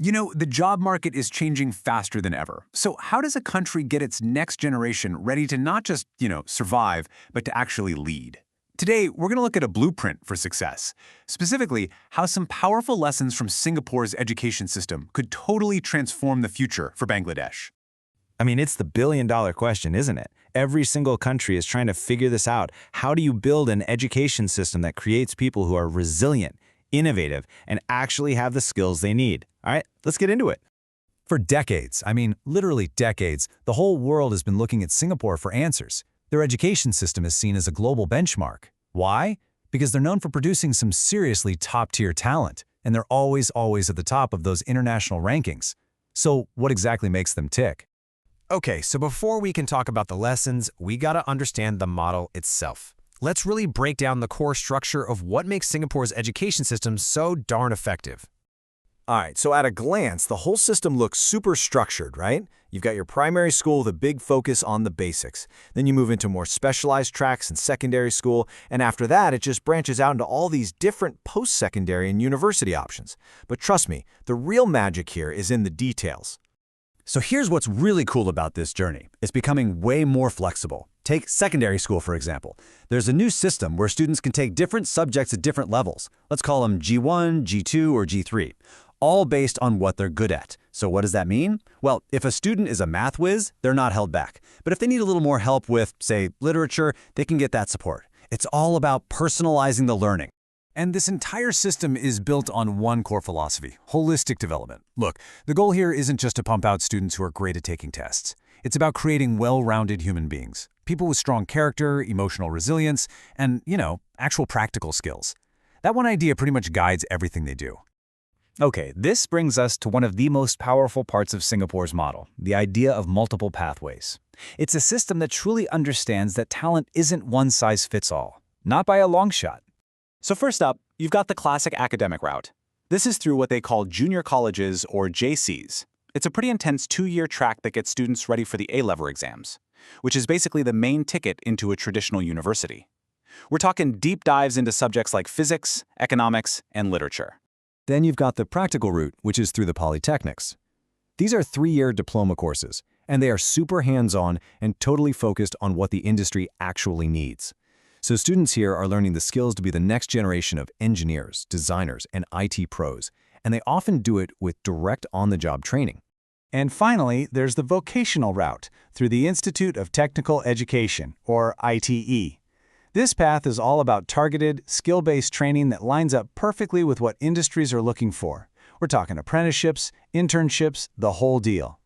You know, the job market is changing faster than ever. So how does a country get its next generation ready to not just, survive, but to actually lead? Today, we're going to look at a blueprint for success. Specifically, how some powerful lessons from Singapore's education system could totally transform the future for Bangladesh. I mean, it's the billion-dollar question, isn't it? Every single country is trying to figure this out. How do you build an education system that creates people who are resilient, innovative, and actually have the skills they need? All right, let's get into it. For decades, literally decades, the whole world has been looking at Singapore for answers. Their education system is seen as a global benchmark. Why? Because they're known for producing some seriously top-tier talent, and they're always at the top of those international rankings. So what exactly makes them tick? Okay, so before we can talk about the lessons, we gotta understand the model itself. Let's really break down the core structure of what makes Singapore's education system so darn effective. All right, so at a glance, the whole system looks super structured, right? You've got your primary school with a big focus on the basics. Then you move into more specialized tracks in secondary school, and after that, it just branches out into all these different post-secondary and university options. But trust me, the real magic here is in the details. So here's what's really cool about this journey. It's becoming way more flexible. Take secondary school, for example. There's a new system where students can take different subjects at different levels. Let's call them G1, G2, or G3, all based on what they're good at. So what does that mean? Well, if a student is a math whiz, they're not held back. But if they need a little more help with, say, literature, they can get that support. It's all about personalizing the learning. And this entire system is built on one core philosophy: holistic development. Look, the goal here isn't just to pump out students who are great at taking tests. It's about creating well-rounded human beings, people with strong character, emotional resilience, and, actual practical skills. That one idea pretty much guides everything they do. Okay, this brings us to one of the most powerful parts of Singapore's model, the idea of multiple pathways. It's a system that truly understands that talent isn't one size fits all, not by a long shot. So first up, you've got the classic academic route. This is through what they call junior colleges, or JCs. It's a pretty intense 2-year track that gets students ready for the A-level exams, which is basically the main ticket into a traditional university. We're talking deep dives into subjects like physics, economics, and literature. Then you've got the practical route, which is through the Polytechnics. These are 3-year diploma courses, and they are super hands-on and totally focused on what the industry actually needs. So students here are learning the skills to be the next generation of engineers, designers, and IT pros, and they often do it with direct on-the-job training. And finally, there's the vocational route through the Institute of Technical Education, or ITE. This path is all about targeted, skill-based training that lines up perfectly with what industries are looking for. We're talking apprenticeships, internships, the whole deal.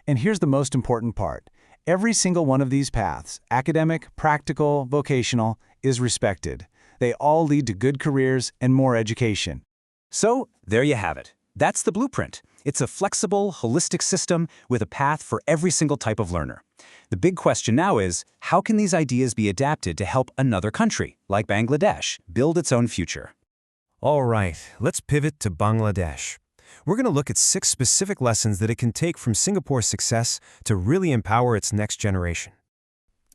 And here's the most important part. Every single one of these paths, academic, practical, vocational, is respected. They all lead to good careers and more education. So, there you have it. That's the blueprint. It's a flexible, holistic system with a path for every single type of learner. The big question now is, how can these ideas be adapted to help another country, like Bangladesh, build its own future? All right, let's pivot to Bangladesh. We're going to look at 6 specific lessons that it can take from Singapore's success to really empower its next generation.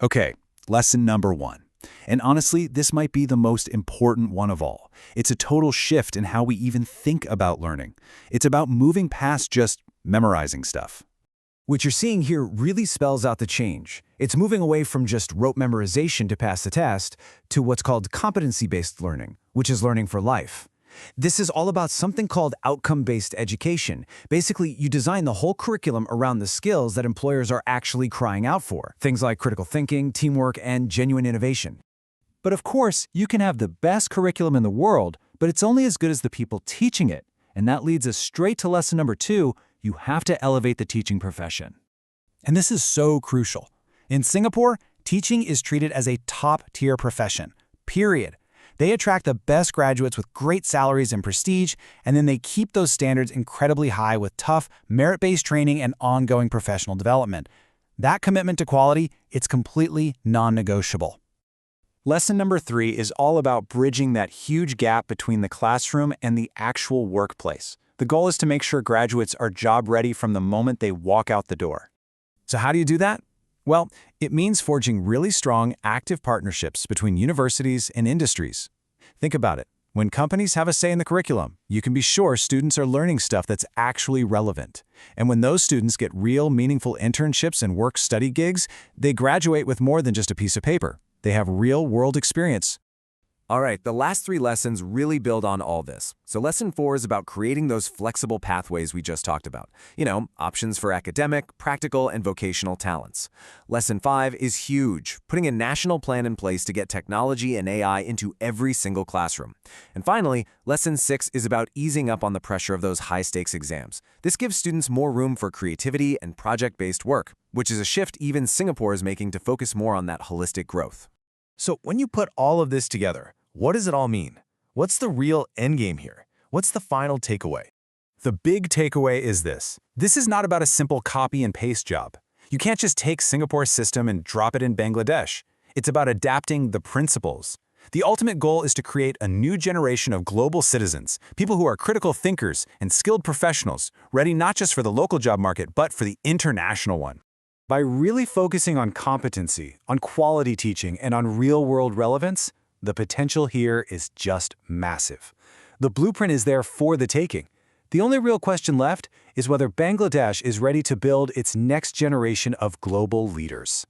Okay, lesson number 1. And honestly, this might be the most important one of all. It's a total shift in how we even think about learning. It's about moving past just memorizing stuff. What you're seeing here really spells out the change. It's moving away from just rote memorization to pass the test to what's called competency-based learning, which is learning for life. This is all about something called outcome-based education. Basically, you design the whole curriculum around the skills that employers are actually crying out for, things like critical thinking, teamwork, and genuine innovation. But of course, you can have the best curriculum in the world, but it's only as good as the people teaching it. And that leads us straight to lesson number 2, you have to elevate the teaching profession. And this is so crucial. In Singapore, teaching is treated as a top-tier profession, period. They attract the best graduates with great salaries and prestige, and then they keep those standards incredibly high with tough, merit-based training and ongoing professional development. That commitment to quality, it's completely non-negotiable. Lesson number 3 is all about bridging that huge gap between the classroom and the actual workplace. The goal is to make sure graduates are job-ready from the moment they walk out the door. So how do you do that? Well, it means forging really strong, active partnerships between universities and industries. Think about it. When companies have a say in the curriculum, you can be sure students are learning stuff that's actually relevant. And when those students get real, meaningful internships and work-study gigs, they graduate with more than just a piece of paper. They have real-world experience. All right, the last 3 lessons really build on all this. So lesson 4 is about creating those flexible pathways we just talked about. Options for academic, practical, and vocational talents. Lesson 5 is huge, putting a national plan in place to get technology and AI into every single classroom. And finally, lesson 6 is about easing up on the pressure of those high-stakes exams. This gives students more room for creativity and project-based work, which is a shift even Singapore is making to focus more on that holistic growth. So when you put all of this together, what does it all mean? What's the real endgame here? What's the final takeaway? The big takeaway is this. This is not about a simple copy and paste job. You can't just take Singapore's system and drop it in Bangladesh. It's about adapting the principles. The ultimate goal is to create a new generation of global citizens, people who are critical thinkers and skilled professionals, ready not just for the local job market, but for the international one. By really focusing on competency, on quality teaching, and on real-world relevance, the potential here is just massive. The blueprint is there for the taking. The only real question left is whether Bangladesh is ready to build its next generation of global leaders.